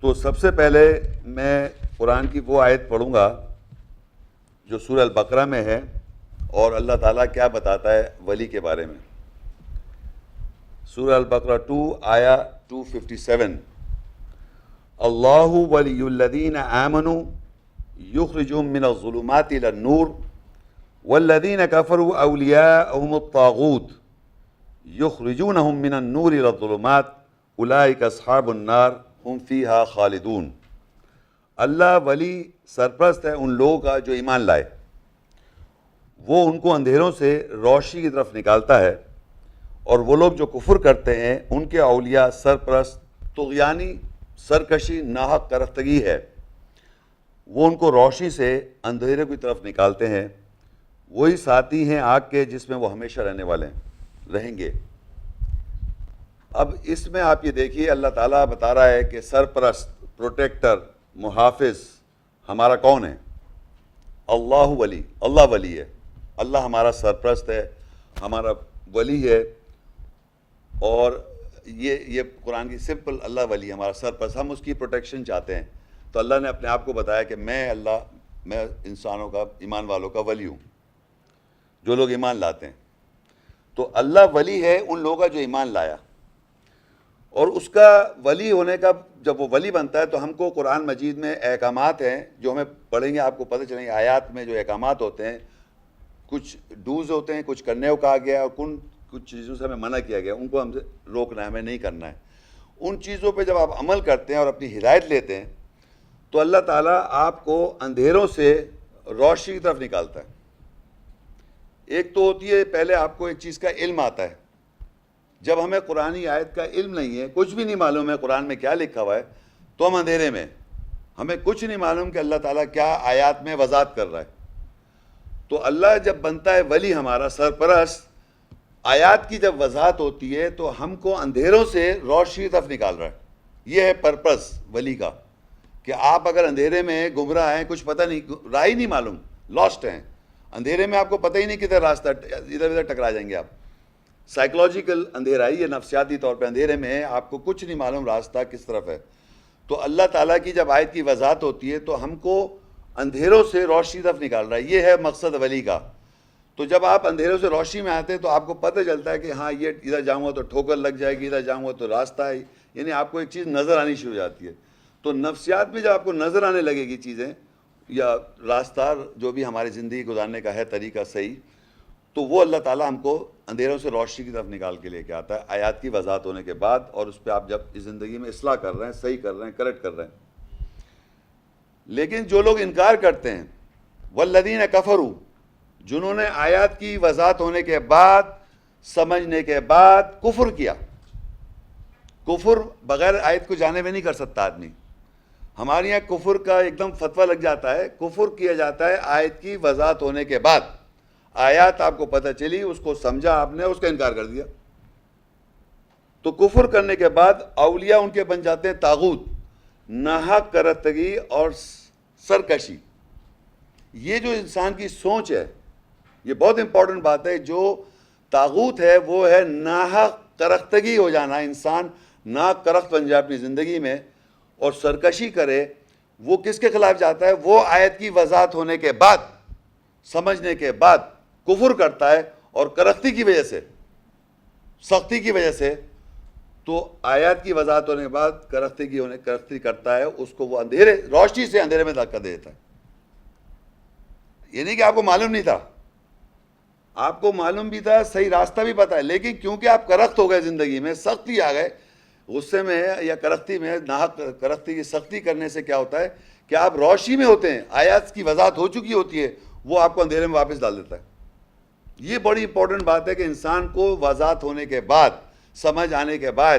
تو سب سے پہلے میں قرآن کی وہ آیت پڑھوں گا جو سورہ البقرہ میں ہے، اور اللہ تعالیٰ کیا بتاتا ہے ولی کے بارے میں۔ سورہ البقرہ 2 آیا 257، اللہ ولی الذین آمنوا یخرجهم من الظلمات الی النور والذین کفروا اولیاءهم الطاغوت یخرجونهم من النور الی الظلمات اولئک اصحاب النار ہم فیہا خالدون۔ اللہ ولی سرپرست ہے ان لوگوں کا جو ایمان لائے، وہ ان کو اندھیروں سے روشنی کی طرف نکالتا ہے، اور وہ لوگ جو کفر کرتے ہیں ان کے اولیاء سرپرست طغیانی سرکشی ناحق کرختگی ہے، وہ ان کو روشنی سے اندھیرے کی طرف نکالتے ہیں، وہی ساتھی ہیں آگ کے جس میں وہ ہمیشہ رہیں گے۔ اب اس میں آپ یہ دیکھیے اللہ تعالیٰ بتا رہا ہے کہ سرپرست، پروٹیکٹر، محافظ ہمارا کون ہے؟ اللہ ولی، اللہ ولی ہے، اللہ ہمارا سرپرست ہے، ہمارا ولی ہے، اور یہ قرآن کی سمپل اللہ ولی ہمارا سرپرست، ہم اس کی پروٹیکشن چاہتے ہیں، تو اللہ نے اپنے آپ کو بتایا کہ میں انسانوں کا، ایمان والوں کا ولی ہوں، جو لوگ ایمان لاتے ہیں۔ تو اللہ ولی ہے ان لوگوں کا جو ایمان لایا، اور اس کا ولی ہونے کا جب وہ ولی بنتا ہے تو ہم کو قرآن مجید میں احکامات ہیں جو ہمیں پڑھیں گے، آپ کو پتہ چلیں گے آیات میں جو احکامات ہوتے ہیں، کچھ ڈوز ہوتے ہیں، کچھ کرنے کو کہا گیا ہے، اور کچھ چیزوں سے ہمیں منع کیا گیا، ان کو ہم سے روکنا ہے، ہمیں نہیں کرنا ہے۔ ان چیزوں پہ جب آپ عمل کرتے ہیں اور اپنی ہدایت لیتے ہیں تو اللہ تعالیٰ آپ کو اندھیروں سے روشنی کی طرف نکالتا ہے۔ ایک تو ہوتی ہے پہلے آپ کو ایک چیز کا علم آتا ہے، جب ہمیں قرآنی آیت کا علم نہیں ہے، کچھ بھی نہیں معلوم ہے قرآن میں کیا لکھا ہوا ہے، تو ہم اندھیرے میں، ہمیں کچھ نہیں معلوم کہ اللہ تعالیٰ کیا آیات میں وضاحت کر رہا ہے۔ تو اللہ جب بنتا ہے ولی ہمارا سرپرست، آیات کی جب وضاحت ہوتی ہے تو ہم کو اندھیروں سے روشنی کی طرف نکال رہا ہے۔ یہ ہے پرپس ولی کا، کہ آپ اگر اندھیرے میں گمراہ ہیں، کچھ پتہ نہیں، راہ ہی نہیں معلوم، لاسٹ ہیں اندھیرے میں، آپ کو پتہ ہی نہیں کدھر راستہ، ادھر ادھر ٹکرا جائیں گے آپ۔ سائیکلوجیکل اندھیرا ہی ہے، نفسیاتی طور پہ اندھیرے میں ہے، آپ کو کچھ نہیں معلوم راستہ کس طرف ہے۔ تو اللہ تعالیٰ کی جب آیت کی وضاحت ہوتی ہے تو ہم کو اندھیروں سے روشنی طرف نکال رہا ہے، یہ ہے مقصد ولی کا۔ تو جب آپ اندھیروں سے روشنی میں آتے ہیں تو آپ کو پتہ چلتا ہے کہ ہاں یہ ادھر جاؤں گا تو ٹھوکر لگ جائے گی، ادھر جاؤں گا تو راستہ ہے، یعنی آپ کو ایک چیز نظر آنی شروع ہو جاتی ہے۔ تو نفسیات میں جب آپ کو نظر آنے لگے گی چیزیں یا راستہ جو بھی ہماری زندگی گزارنے کا ہے طریقہ صحیح، تو وہ اللہ تعالیٰ ہم کو اندھیروں سے روشنی کی طرف نکال کے لے کے آتا ہے آیات کی وضاحت ہونے کے بعد، اور اس پہ آپ جب اس زندگی میں اصلاح کر رہے ہیں، صحیح کر رہے ہیں، کریکٹ کر رہے ہیں۔ لیکن جو لوگ انکار کرتے ہیں، والذین کفروا، جنہوں نے آیات کی وضاحت ہونے کے بعد، سمجھنے کے بعد کفر کیا، کفر بغیر آیت کو جانے میں نہیں کر سکتا آدمی۔ ہمارے یہاں کفر کا ایک دم فتویٰ لگ جاتا ہے، کفر کیا جاتا ہے آیت کی وضاحت ہونے کے بعد، آیات آپ کو پتہ چلی، اس کو سمجھا آپ نے، اس کا انکار کر دیا، تو کفر کرنے کے بعد اولیاء ان کے بن جاتے ہیں طاغوت، ناحق کرختگی اور سرکشی۔ یہ جو انسان کی سوچ ہے، یہ بہت امپورٹنٹ بات ہے، جو طاغوت ہے وہ ہے ناحق کرختگی ہو جانا، انسان ناحق کرخت بن جائے اپنی زندگی میں اور سرکشی کرے۔ وہ کس کے خلاف جاتا ہے؟ وہ آیت کی وضاحت ہونے کے بعد، سمجھنے کے بعد کفر کرتا ہے، اور کرختی کی وجہ سے، سختی کی وجہ سے، تو آیات کی وضاحت ہونے کے بعد کرختی کرتا ہے، اس کو وہ روشنی سے اندھیرے میں دھکا دے دیتا ہے۔ یہ نہیں کہ آپ کو معلوم نہیں تھا، آپ کو معلوم بھی تھا، صحیح راستہ بھی پتہ ہے، لیکن کیونکہ آپ کرخت ہو گئے زندگی میں، سختی آ گئے، غصے میں یا کرختی میں، ناحق کرختی کی سختی کرنے سے کیا ہوتا ہے کہ آپ روشنی میں ہوتے ہیں، آیات کی وضاحت ہو چکی ہوتی ہے، وہ آپ کو اندھیرے میں واپس ڈال دیتا ہے۔ یہ بڑی امپورٹنٹ بات ہے کہ انسان کو وضاحت ہونے کے بعد، سمجھ آنے کے بعد،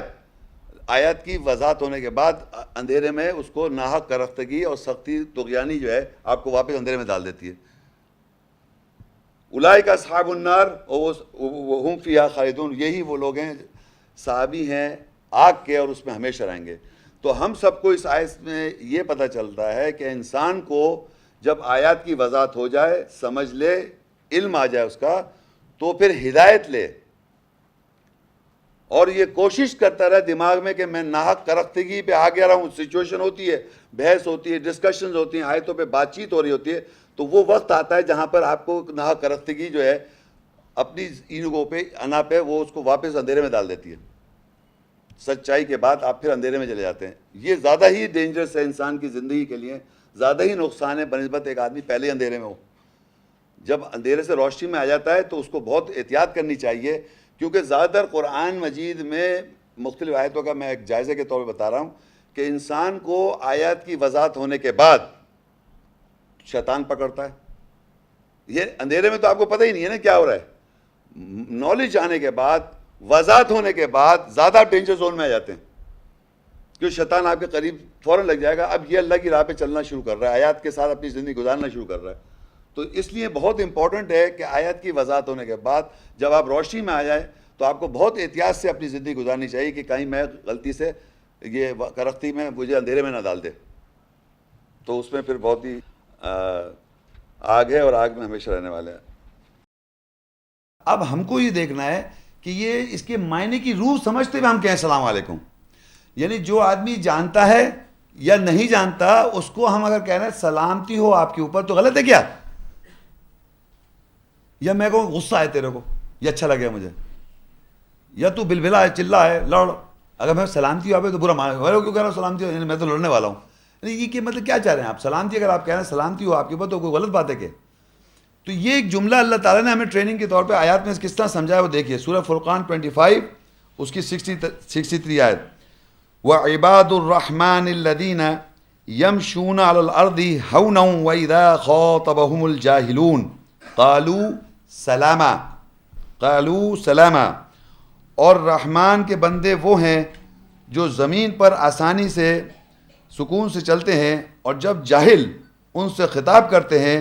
آیات کی وضاحت ہونے کے بعد اندھیرے میں اس کو ناحق کرختگی اور سختی طغیانی جو ہے آپ کو واپس اندھیرے میں ڈال دیتی ہے۔ اولئک اصحاب النار وہم فیہا خالدون، یہی وہ لوگ ہیں، صحابی ہیں آگ کے، اور اس میں ہمیشہ رہیں گے۔ تو ہم سب کو اس آیت میں یہ پتہ چلتا ہے کہ انسان کو جب آیات کی وضاحت ہو جائے، سمجھ لے، علم آ جائے اس کا، تو پھر ہدایت لے اور یہ کوشش کرتا رہے دماغ میں کہ میں ناحق کرختگی پہ آ گیا رہا ہوں. سچویشن ہوتی ہے, بحث ہوتی ہے, ڈسکشنز ہوتی ہیں, آیتوں پہ بات چیت ہو رہی ہوتی ہے, تو وہ وقت آتا ہے جہاں پر آپ کو ناحق کرختگی جو ہے اپنی ایگو پہ, انا پہ, وہ اس کو واپس اندھیرے میں ڈال دیتی ہے. سچائی کے بعد آپ پھر اندھیرے میں چلے جاتے ہیں. یہ زیادہ ہی ڈینجرس ہے انسان کی زندگی کے لیے, زیادہ ہی نقصان ہے بنسبت ایک آدمی پہلے ہی اندھیرے میں ہو. جب اندھیرے سے روشنی میں آ جاتا ہے تو اس کو بہت احتیاط کرنی چاہیے, کیونکہ زیادہ تر قرآن مجید میں مختلف آیتوں کا میں ایک جائزے کے طور پہ بتا رہا ہوں کہ انسان کو آیات کی وضاحت ہونے کے بعد شیطان پکڑتا ہے. یہ اندھیرے میں تو آپ کو پتہ ہی نہیں ہے نا کیا ہو رہا ہے. نالج آنے کے بعد, وضاحت ہونے کے بعد زیادہ ڈینجر زون میں آ جاتے ہیں, کیونکہ شیطان آپ کے قریب فوراً لگ جائے گا. اب یہ اللہ کی راہ پہ چلنا شروع کر رہا ہے, آیات کے ساتھ اپنی زندگی گزارنا شروع کر رہا ہے. تو اس لیے بہت امپورٹنٹ ہے کہ آیات کی وضاحت ہونے کے بعد جب آپ روشنی میں آ جائیں تو آپ کو بہت احتیاط سے اپنی زندگی گزارنی چاہیے کہ کہیں میں غلطی سے یہ کرختی میں مجھے اندھیرے میں نہ ڈال دے. تو اس میں پھر بہت ہی آگ ہے اور آگ میں ہمیشہ رہنے والے ہیں. اب ہم کو یہ دیکھنا ہے کہ یہ اس کے معنی کی روح سمجھتے ہوئے ہم کہیں السلام علیکم. یعنی جو آدمی جانتا ہے یا نہیں جانتا, اس کو ہم اگر کہہ رہے ہیں سلامتی ہو آپ کے اوپر, تو غلط ہے کیا؟ یا میں کہوں غصہ ہے تیرے کو, یا اچھا لگے مجھے, یا تو بلبلا ہے, چلا ہے, لڑ. اگر میں سلامتی ہو آپ تو برا مان, کیوں کہہ رہا ہوں سلامتی ہو, یعنی میں تو لڑنے والا ہوں. یہ کہ مطلب کیا چاہ رہے ہیں آپ؟ سلامتی اگر آپ کہہ رہے ہیں سلامتی ہو آپ کے اوپر تو کوئی غلط بات ہے کہ؟ تو یہ ایک جملہ اللہ تعالیٰ نے ہمیں ٹریننگ کے طور پہ آیات میں کس طرح سمجھایا وہ دیکھیے. سورہ فرقان 25 اس کی 63 آیت. وَعِبَادُ الرَّحْمَنِ الَّذِينَ يَمْشُونَ عَلَى الْأَرْضِ هَوْنًا وَإِذَا خَاطَبَهُمُ الْجَاهِلُونَ قَالُوا سَلَامًا. قَالُوا سَلَامًا. اور رحمان کے بندے وہ ہیں جو زمین پر آسانی سے سکون سے چلتے ہیں, اور جب جاہل ان سے خطاب کرتے ہیں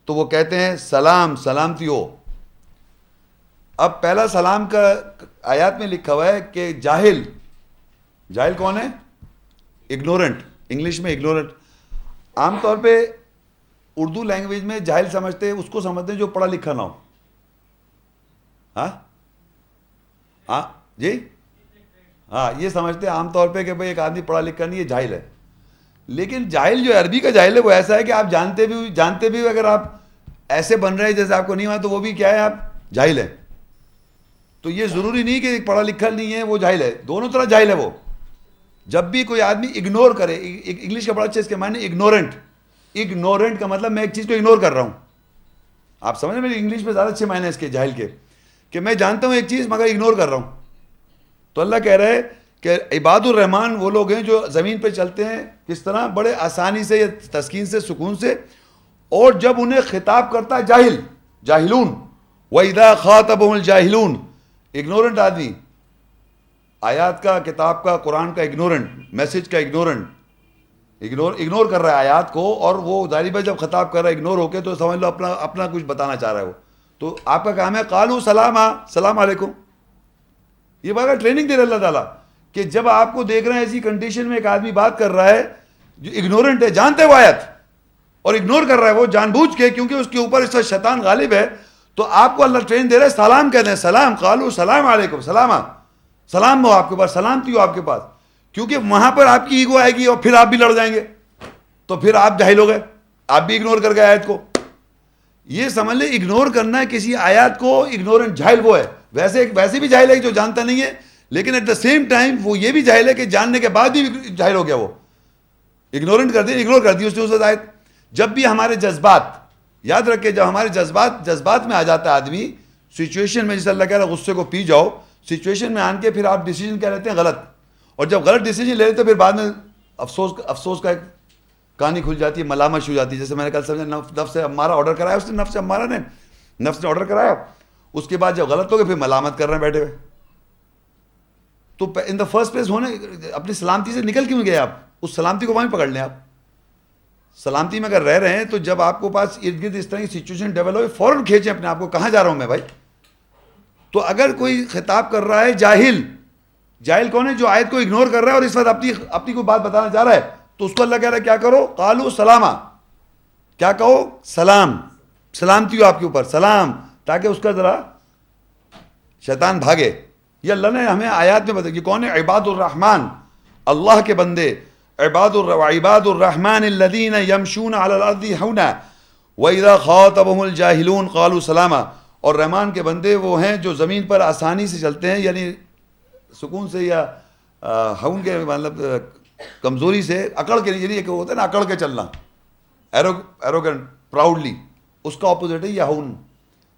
تو وہ کہتے ہیں سلام, سلامتی ہو. اب پہلا سلام کا آیات میں لکھا ہوا ہے کہ جاہل. جاہل کون ہے؟ اگنورنٹ, انگلش میں اگنورنٹ. عام طور پہ اردو لینگویج میں جاہل سمجھتے ہیں اس کو سمجھتے ہیں جو پڑھا لکھا نہ ہو. ہاں ہاں جی, ہاں یہ سمجھتے ہیں عام طور پہ کہ بھئی ایک آدمی پڑھا لکھا نہیں ہے, جاہل ہے. لیکن جاہل جو عربی کا جاہل ہے وہ ایسا ہے کہ آپ جانتے بھی اگر آپ ایسے بن رہے ہیں جیسے آپ کو نہیں ہوا تو وہ بھی کیا ہے, آپ جاہل ہیں. تو یہ ضروری نہیں کہ پڑھا لکھا نہیں ہے وہ جاہل ہے, دونوں طرح جاہل ہے وہ. جب بھی کوئی آدمی اگنور کرے, انگلش کا بڑا اچھا اس کے معنی اگنورنٹ. اگنورنٹ کا مطلب میں ایک چیز کو اگنور کر رہا ہوں. آپ سمجھ میری انگلش میں زیادہ اچھے معنی اس کے جاہل کے, کہ میں جانتا ہوں ایک چیز مگر اگنور کر رہا ہوں. تو اللہ کہہ رہا ہے کہ عباد الرحمن وہ لوگ ہیں جو زمین پہ چلتے ہیں کس طرح, بڑے آسانی سے, یا تسکین سے, سکون سے, اور جب انہیں خطاب کرتا ہے جاہل, جاہلون. وَإِذَا خَاطَبَهُمُ الْجَاهِلُونَ, اگنورنٹ آدمی, آیات کا, کتاب کا, قرآن کا اگنورنٹ, میسج کا اگنورنٹ, اگنور کر رہا ہے آیات کو, اور وہ ظاہر بھائی جب خطاب کر رہا ہے اگنور ہو کے تو سمجھ لو اپنا کچھ بتانا چاہ رہا ہے وہ. تو آپ کا کام ہے قالوا سلاما, سلام علیکم. یہ بات ٹریننگ دے رہا اللہ تعالیٰ کہ جب آپ کو دیکھ رہے ہیں ایسی کنڈیشن میں ایک آدمی بات کر رہا ہے جو اگنورنٹ ہے, جانتے وہ آیت اور اگنور کر رہا ہے وہ جان بوجھ کے, کیونکہ اس کے اوپر اس کا شیطان غالب ہے, تو آپ کو اللہ ٹرین دے رہا ہے سلام کہتے ہیں, سلام. قالوا سلام علیکم, سلاما, سلام ہو آپ کے پاس, سلامتی ہو آپ کے پاس. کیونکہ وہاں پر آپ کی ایگو آئے گی اور پھر آپ بھی لڑ جائیں گے, تو پھر آپ جاہل ہو گئے, آپ بھی اگنور کر گئے آیت کو. یہ سمجھ لیں اگنور کرنا ہے کسی آیات کو, اگنورنٹ جاہل وہ ہے. ویسے بھی جاہل ہے جو جانتا نہیں ہے, لیکن ایٹ دا سیم ٹائم وہ یہ بھی جاہل ہے کہ جاننے کے بعد بھی جاہل ہو گیا, وہ اگنورنٹ کر دیا, اگنور کر دی اس نے اس آیت. جب بھی ہمارے جذبات, یاد رکھے جب ہمارے جذبات میں آ جاتا ہے آدمی سچویشن میں, جیسے اللہ کہہ رہا ہے غصے کو پی جاؤ, سچویشن میں آن کے پھر آپ ڈیسیجن کیا لیتے ہیں غلط, اور جب غلط ڈیسیجن لے لیتے پھر بعد میں افسوس کا ایک کہانی کھل جاتی ہے, ملامت شروع ہو جاتی ہے. جیسے میں نے کل سمجھا نفس امارہ آرڈر کرایا, اس نے نفس امارہ نے آرڈر کرایا, اس کے بعد جب غلط ہو گئے پھر ملامت کر رہے ہیں بیٹھے ہوئے. تو ان دا فرسٹ پلیس ہونے اپنی سلامتی سے نکل کیوں گئے آپ؟ اس سلامتی کو وہیں پکڑ لیں. آپ سلامتی میں اگر رہ رہے ہیں تو جب آپ کو پاس ارد گرد اس طرح کی سچویشن ڈیولپ ہوئے فوراً کھینچیں اپنے آپ کو, کہاں جا رہا ہوں میں بھائی. تو اگر کوئی خطاب کر رہا ہے جاہل, جاہل کون ہے؟ جو آیت کو اگنور کر رہا ہے اور اس وقت اپنی کوئی بات بتانا چاہ رہا ہے, تو اس کو اللہ کہہ رہا ہے کیا کرو, قالوا سلاما, کیا کہو, سلام, سلامتی ہو آپ کے اوپر, سلام, تاکہ اس کا ذرا شیطان بھاگے. یہ اللہ نے ہمیں آیات میں بتایا. یہ کون ہے؟ عباد الرحمن، اللہ کے بندے. عباد الرحمن الذین یمشون علی الارض ہونا وَإِذَا خَاطَبَهُمُ الْجَاهِلُونَ قَالُوا سَلَامًا. اور رحمان کے بندے وہ ہیں جو زمین پر آسانی سے چلتے ہیں، یعنی سکون سے یا ہون کے مطلب کمزوری سے، اکڑ کے، یعنی ایک ہوتا ہے نا اکڑ کے چلنا، ایروگنٹ پراؤڈلی، اس کا اپوزٹ ہے یہون.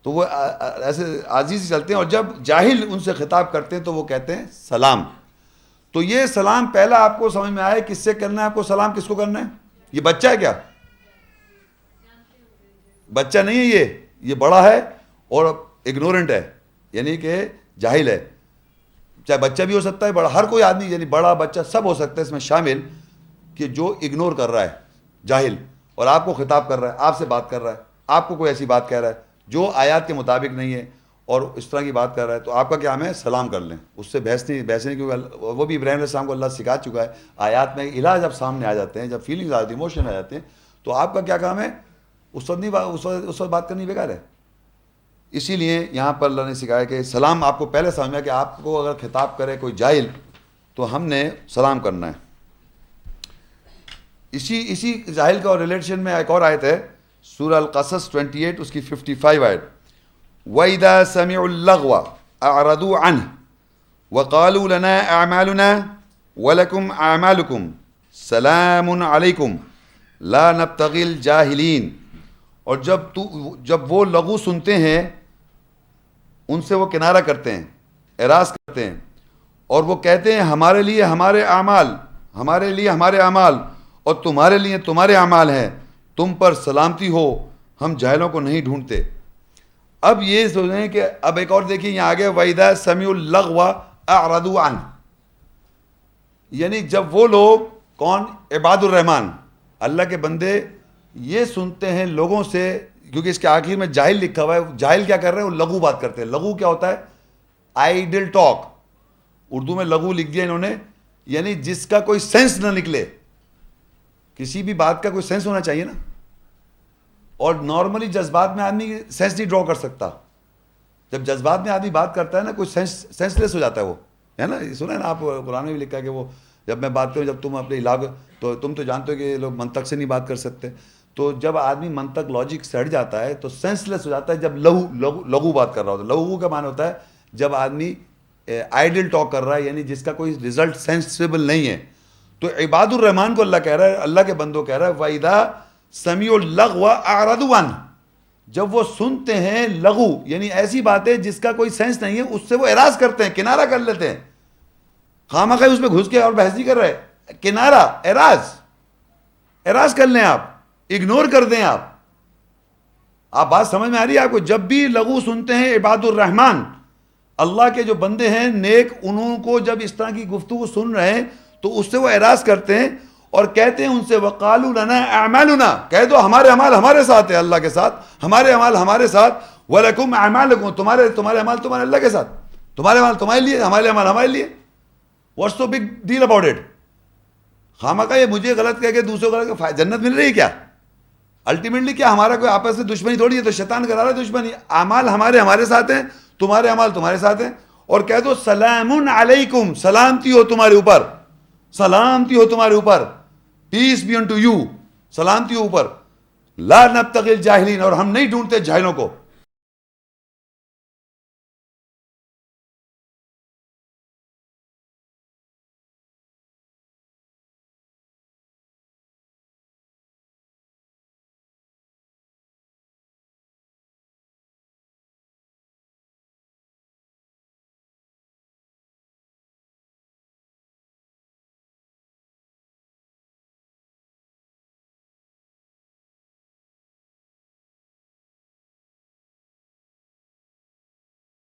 تو وہ ایسے عاجزی سے چلتے ہیں، اور جب جاہل ان سے خطاب کرتے ہیں تو وہ کہتے ہیں سلام. تو یہ سلام پہلا آپ کو سمجھ میں آئے کس سے کرنا ہے، آپ کو سلام کس کو کرنا ہے؟ یہ بچہ ہے کیا؟ بچہ نہیں ہے، یہ بڑا ہے اور اگنورنٹ ہے، یعنی کہ جاہل ہے. چاہے بچہ بھی ہو سکتا ہے، بڑا، ہر کوئی آدمی، یعنی بڑا بچہ سب ہو سکتا ہے اس میں شامل، کہ جو اگنور کر رہا ہے، جاہل، اور آپ کو خطاب کر رہا ہے، آپ سے بات کر رہا ہے، آپ کو کوئی ایسی بات کہہ رہا ہے جو آیات کے مطابق نہیں ہے اور اس طرح کی بات کر رہا ہے، تو آپ کا کیا ہمیں سلام کر لیں، اس سے بحث نہیں، کیونکہ وہ بھی ابراہیم علیہ السلام کو اللہ سکھا چکا ہے. آیات میں الہ جب سامنے آ جاتے ہیں، جب فیلنگز آ جاتی ہیں، ایموشن آ جاتے ہیں، تو آپ کا کیا کام ہے؟ اس وقت بات کرنی بیکار ہے. اسی لیے یہاں پر اللہ نے سکھایا کہ سلام آپ کو پہلے سمجھا کہ آپ کو اگر خطاب کرے کوئی جاہل تو ہم نے سلام کرنا ہے. اسی جاہل کا ریلیشن میں ایک اور آیت ہے، سورہ القصص 28 اس کی 55 آیت. وَإِذَا سَمِعُوا اللَّغْوَ أَعْرَضُوا عَنْهُ وَقَالُوا لَنَا أَعْمَالُنَا وَلَكُمْ أَعْمَالُكُمْ سَلَامٌ عَلَيْكُمْ لَا نَبْتَغِي الْجَاهِلِينَ. اور جب وہ لغو سنتے ہیں ان سے وہ کنارہ کرتے ہیں، اعراض کرتے ہیں، اور وہ کہتے ہیں ہمارے لیے ہمارے اعمال، ہمارے لیے ہمارے اعمال، اور تمہارے لیے تمہارے اعمال ہیں، تم پر سلامتی ہو، ہم جاہلوں کو نہیں ڈھونڈتے. اب یہ سوچیں کہ اب ایک اور دیکھیں یہاں آگے وَإِذَا سَمِعُوا اللَّغْوَ أَعْرَضُوا عَنْهُ، یعنی جب وہ لوگ، کون؟ عباد الرحمن، اللہ کے بندے، یہ سنتے ہیں لوگوں سے، کیونکہ اس کے آخر میں جاہل لکھا ہوا ہے. جاہل کیا کر رہے ہیں؟ وہ لغو بات کرتے ہیں. لغو کیا ہوتا ہے؟ Idol talk. اردو میں لغو لکھ دیا انہوں نے، یعنی جس کا کوئی سینس نہ نکلے. کسی بھی بات کا کوئی سینس ہونا چاہیے نا، اور نارملی جذبات میں آدمی سینس نہیں ڈرا کر سکتا. جب جذبات میں آدمی بات کرتا ہے نا، کوئی سینس لیس ہو جاتا ہے، وہ ہے نا. سنا ہے نا آپ، قرآن میں بھی لکھا ہے کہ وہ جب میں بات کروں، جب تم اپنے علاقے، تو تم تو جانتے ہو کہ لوگ منطق سے نہیں بات کر سکتے. تو جب آدمی منطق لاجک سے ہٹ جاتا ہے تو سینس لیس ہو جاتا ہے. جب لغو بات کر رہا ہوتا ہے، لغو کا معنی ہوتا ہے جب آدمی آئیڈل ٹاک کر رہا ہے، یعنی جس کا کوئی رزلٹ سینسیبل نہیں ہے. تو عباد الرحمن کو اللہ کہہ رہا ہے، اللہ کے بندوں کہہ رہا ہے وَإِذَا سَمِعُوا اللَّغْوَ أَعْرَضُوا عَنْهُ، جب وہ سنتے ہیں لغو، یعنی ایسی باتیں جس کا کوئی سینس نہیں ہے، اس سے وہ اعراض کرتے ہیں، کنارہ کر لیتے ہیں. خواہ اس میں گھس کے اور بحث نہیں کر رہے، کنارہ، اعراض کر لیں، آپ اگنور کر دیں. آپ بات سمجھ میں آ رہی ہے آپ کو؟ جب بھی لغو سنتے ہیں عباد الرحمن، اللہ کے جو بندے ہیں نیک، انہوں کو جب اس طرح کی گفتگو سن رہے ہیں تو اس سے وہ اعراض کرتے ہیں اور کہتے ہیں ان سے وَقَالُوا لَنَا أَعْمَالُنَا، کہہ دو ہمارے اعمال ہمارے ساتھ ہے، اللہ کے ساتھ، ہمارے اعمال ہمارے ساتھ، وَلَكُمْ أَعْمَالُكُمْ، تمہارے اعمال تمہارے اللہ کے ساتھ، تمہارے اعمال تمہارے لیے، ہمارے اعمال ہمارے لیے. What's so big deal about it? خامخواہ یہ مجھے غلط کہہ کے دوسروں کو جنت مل رہی ہے کیا؟ الٹیمیٹلی کیا ہمارا کوئی آپس میں دشمنی تھوڑی ہے؟ تو شیطان کرا رہا ہے دشمنی. اعمال ہمارے ساتھ ہیں، تمہارے اعمال تمہارے ساتھ ہیں. اور کہہ دو سلام علیکم، سلامتی ہو تمہارے اوپر، سلامتی ہو تمہارے اوپر، پیس بی انٹو یو، سلامتی ہو اوپر. لا نبتغی الجاہلین، اور ہم نہیں ڈھونڈتے جاہلوں کو.